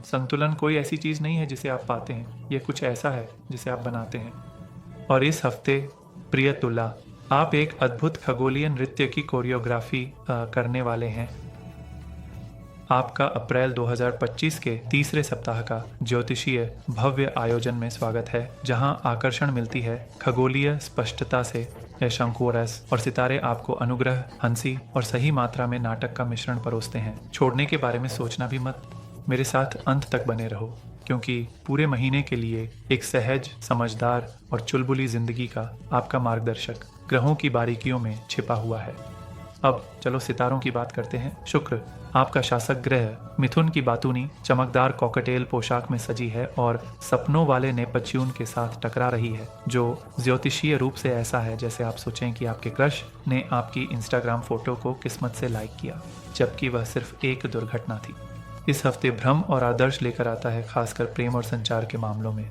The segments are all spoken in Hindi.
संतुलन कोई ऐसी चीज़ नहीं है जिसे आप पाते हैं, यह कुछ ऐसा है जिसे आप बनाते हैं। और इस हफ्ते प्रिय तुला, आप एक अद्भुत खगोलीय नृत्य की कोरियोग्राफी करने वाले हैं। आपका अप्रैल 2025 के तीसरे सप्ताह का ज्योतिषीय भव्य आयोजन में स्वागत है, जहां आकर्षण मिलती है खगोलीय स्पष्टता से शंकुरस और सितारे आपको अनुग्रह, हंसी और सही मात्रा में नाटक का मिश्रण परोसते हैं। छोड़ने के बारे में सोचना भी मत, मेरे साथ अंत तक बने रहो, क्योंकि पूरे महीने के लिए एक सहज, समझदार और चुलबुली जिंदगी का आपका मार्गदर्शक ग्रहों की बारीकियों में छिपा हुआ है। अब चलो सितारों की बात करते हैं। शुक्र, आपका शासक ग्रह, मिथुन की बातूनी चमकदार कॉकटेल पोशाक में सजी है और सपनों वाले नेपच्यून के साथ टकरा रही है, जो ज्योतिषीय रूप से ऐसा है जैसे आप सोचें कि आपके क्रश ने आपकी इंस्टाग्राम फोटो को किस्मत से लाइक किया, जबकि वह सिर्फ एक दुर्घटना थी। इस हफ्ते भ्रम और आदर्श लेकर आता है, खासकर प्रेम और संचार के मामलों में।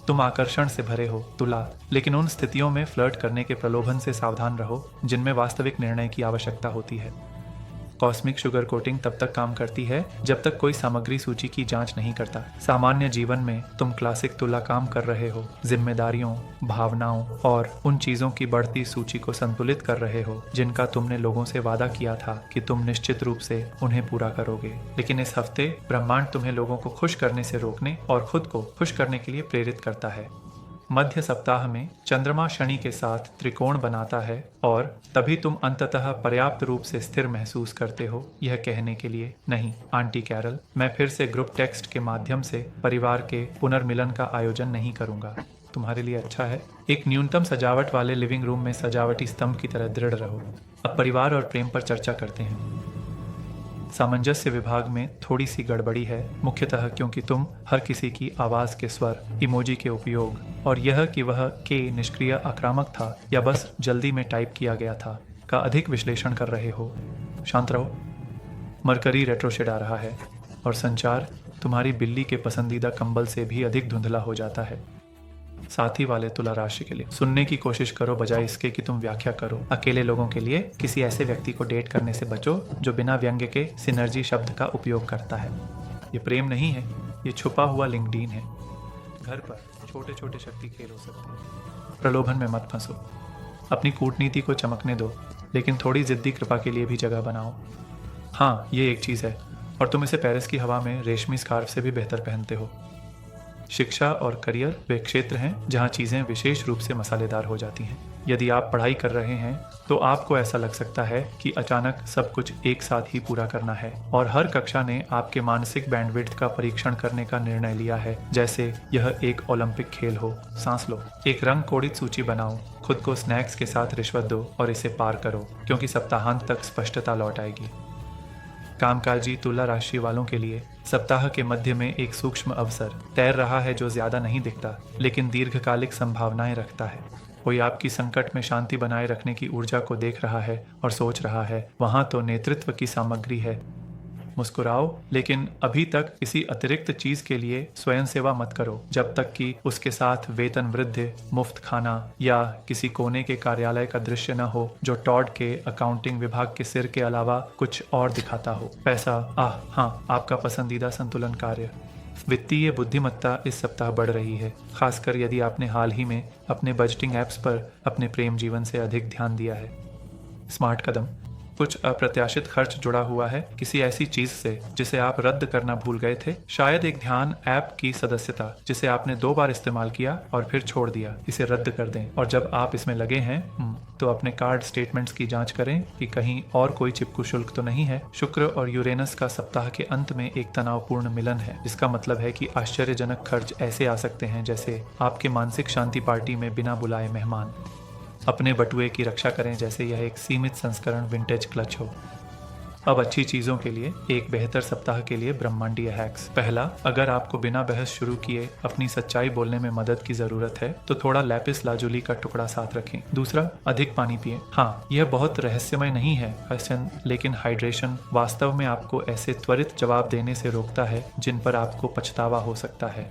तुम आकर्षण से भरे हो तुला, लेकिन उन स्थितियों में फ्लर्ट करने के प्रलोभन से सावधान रहो जिनमें वास्तविक निर्णय की आवश्यकता होती है। कॉस्मिक शुगर कोटिंग तब तक काम करती है जब तक कोई सामग्री सूची की जांच नहीं करता। सामान्य जीवन में तुम क्लासिक तुला काम कर रहे हो, जिम्मेदारियों, भावनाओं और उन चीजों की बढ़ती सूची को संतुलित कर रहे हो जिनका तुमने लोगों से वादा किया था कि तुम निश्चित रूप से उन्हें पूरा करोगे। लेकिन इस हफ्ते ब्रह्मांड तुम्हें लोगों को खुश करने से रोकने और खुद को खुश करने के लिए प्रेरित करता है। मध्य सप्ताह में चंद्रमा शनि के साथ त्रिकोण बनाता है और तभी तुम अंततः पर्याप्त रूप से स्थिर महसूस करते हो यह कहने के लिए, नहीं आंटी कैरल, मैं फिर से ग्रुप टेक्स्ट के माध्यम से परिवार के पुनर्मिलन का आयोजन नहीं करूंगा। तुम्हारे लिए अच्छा है, एक न्यूनतम सजावट वाले लिविंग रूम में सजावटी स्तंभ की तरह दृढ़ रहो। अब परिवार और प्रेम पर चर्चा करते हैं। सामंजस्य विभाग में थोड़ी सी गड़बड़ी है, मुख्यतः क्योंकि तुम हर किसी की आवाज के स्वर, इमोजी के उपयोग और यह कि वह के निष्क्रिय आक्रामक था या बस जल्दी में टाइप किया गया था का अधिक विश्लेषण कर रहे हो। शांत रहो। मरकरी रेट्रोशेड आ रहा है और संचार तुम्हारी बिल्ली के पसंदीदा कंबल से भी अधिक धुंधला हो जाता है। साथी वाले तुला राशि के लिए सुनने की कोशिश करो बजाय इसके कि तुम व्याख्या करो। अकेले लोगों के लिए किसी ऐसे व्यक्ति को डेट करने से बचो जो बिना व्यंग्य के सिनर्जी शब्द का उपयोग करता है। ये प्रेम नहीं है, ये छुपा हुआ लिंक्डइन है। घर पर छोटे छोटे शक्ति खेल हो सकते हैं। प्रलोभन में मत फंसो। अपनी कूटनीति को चमकने दो, लेकिन थोड़ी जिद्दी कृपा के लिए भी जगह बनाओ। हाँ, ये एक चीज़ है और तुम इसे पेरिस की हवा में रेशमी स्कार्फ से भी बेहतर पहनते हो। शिक्षा और करियर वे क्षेत्र हैं जहां चीज़ें विशेष रूप से मसालेदार हो जाती हैं। यदि आप पढ़ाई कर रहे हैं तो आपको ऐसा लग सकता है कि अचानक सब कुछ एक साथ ही पूरा करना है और हर कक्षा ने आपके मानसिक बैंडविड्थ का परीक्षण करने का निर्णय लिया है, जैसे यह एक ओलंपिक खेल हो। सांस लो, एक रंग कोडित सूची बनाओ, खुद को स्नैक्स के साथ रिश्वत दो और इसे पार करो, क्योंकि सप्ताहांत तक स्पष्टता लौट आएगी। कामकाजी तुला राशि वालों के लिए सप्ताह के मध्य में एक सूक्ष्म अवसर तैर रहा है जो ज्यादा नहीं दिखता लेकिन दीर्घकालिक संभावनाएं रखता है। कोई आपकी संकट में शांति बनाए रखने की ऊर्जा को देख रहा है और सोच रहा है, वहां तो नेतृत्व की सामग्री है। मुस्कुराओ, लेकिन अभी तक किसी अतिरिक्त चीज के लिए स्वयं सेवा मत करो जब तक कि उसके साथ वेतन वृद्धि, मुफ्त खाना या किसी कोने के कार्यालय का दृश्य न हो जो टॉड के अकाउंटिंग विभाग के सिर के अलावा कुछ और दिखाता हो। पैसा, हाँ, आपका पसंदीदा संतुलन कार्य। वित्तीय बुद्धिमत्ता इस सप्ताह बढ़ रही है, खासकर यदि आपने हाल ही में अपने बजटिंग ऐप्स पर अपने प्रेम जीवन से अधिक ध्यान दिया है। स्मार्ट कदम, कुछ अप्रत्याशित खर्च जुड़ा हुआ है किसी ऐसी चीज से जिसे आप रद्द करना भूल गए थे। शायद एक ध्यान ऐप की सदस्यता जिसे आपने 2 बार इस्तेमाल किया और फिर छोड़ दिया, इसे रद्द कर दें। और जब आप इसमें लगे हैं तो अपने कार्ड स्टेटमेंट्स की जांच करें कि कहीं और कोई चिपकू शुल्क तो नहीं है। शुक्र और यूरेनस का सप्ताह के अंत में एक तनावपूर्ण मिलन है, जिसका मतलब है कि आश्चर्यजनक खर्च ऐसे आ सकते हैं जैसे आपके मानसिक शांति पार्टी में बिना बुलाए मेहमान। अपने बटुए की रक्षा करें जैसे यह एक सीमित संस्करण विंटेज क्लच हो। अब अच्छी चीजों के लिए एक बेहतर सप्ताह के लिए ब्रह्मांडीय हैक्स। पहला, अगर आपको बिना बहस शुरू किए अपनी सच्चाई बोलने में मदद की जरूरत है तो थोड़ा लैपिस लाजुली का टुकड़ा साथ रखें। दूसरा, अधिक पानी पिएं। हाँ, यह बहुत रहस्यमय नहीं है क्वेश्चन, लेकिन हाइड्रेशन वास्तव में आपको ऐसे त्वरित जवाब देने से रोकता है जिन पर आपको पछतावा हो सकता है।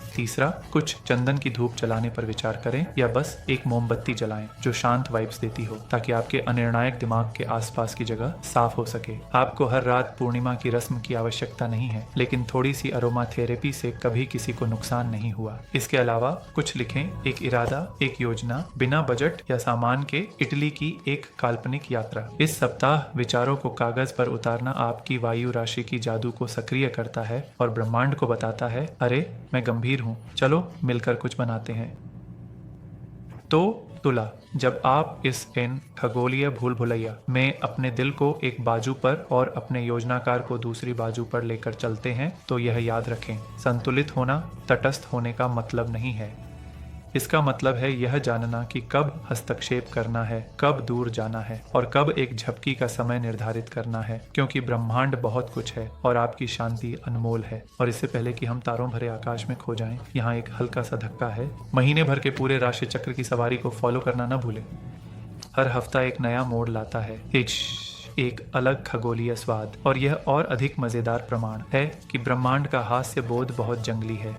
तीसरा, कुछ चंदन की धूप जलाने पर विचार करें या बस एक मोमबत्ती जलाएं जो शांत वाइब्स देती हो, ताकि आपके अनिर्णायक दिमाग के आसपास की जगह साफ हो सके। आपको हर रात पूर्णिमा की रस्म की आवश्यकता नहीं है, लेकिन थोड़ी सी अरोमा थेरेपी से कभी किसी को नुकसान नहीं हुआ। इसके अलावा कुछ लिखें, एक इरादा, एक योजना, बिना बजट या सामान के इटली की एक काल्पनिक यात्रा। इस सप्ताह विचारों को कागज पर उतारना आपकी वायु राशि की जादू को सक्रिय करता है और ब्रह्मांड को बताता है, अरे मैं गंभीर हूँ, चलो मिलकर कुछ बनाते हैं। तो तुला, जब आप इस इन खगोलीय भूल भुलैया में अपने दिल को एक बाजू पर और अपने योजनाकार को दूसरी बाजू पर लेकर चलते हैं, तो यह याद रखें, संतुलित होना तटस्थ होने का मतलब नहीं है। इसका मतलब है यह जानना कि कब हस्तक्षेप करना है, कब दूर जाना है और कब एक झपकी का समय निर्धारित करना है, क्योंकि ब्रह्मांड बहुत कुछ है और आपकी शांति अनमोल है। और इससे पहले कि हम तारों भरे आकाश में खो जाएं, यहाँ एक हल्का सा धक्का है। महीने भर के पूरे राशि चक्र की सवारी को फॉलो करना न भूलें। हर हफ्ता एक नया मोड़ लाता है, एक अलग खगोलीय स्वाद, और यह और अधिक मजेदार प्रमाण है कि ब्रह्मांड का हास्य बोध बहुत जंगली है।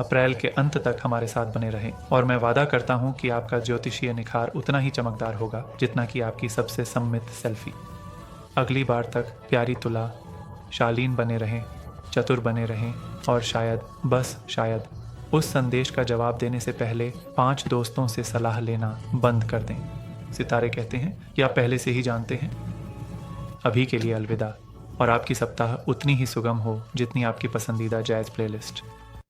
अप्रैल के अंत तक हमारे साथ बने रहें और मैं वादा करता हूं कि आपका ज्योतिषीय निखार उतना ही चमकदार होगा जितना कि आपकी सबसे सम्मित सेल्फी। अगली बार तक प्यारी तुला, शालीन बने रहें, चतुर बने रहें और शायद, बस शायद, उस संदेश का जवाब देने से पहले 5 दोस्तों से सलाह लेना बंद कर दें। सितारे कहते हैं कि आप पहले से ही जानते हैं। अभी के लिए अलविदा, और आपकी सप्ताह उतनी ही सुगम हो जितनी आपकी पसंदीदा जैज प्लेलिस्ट।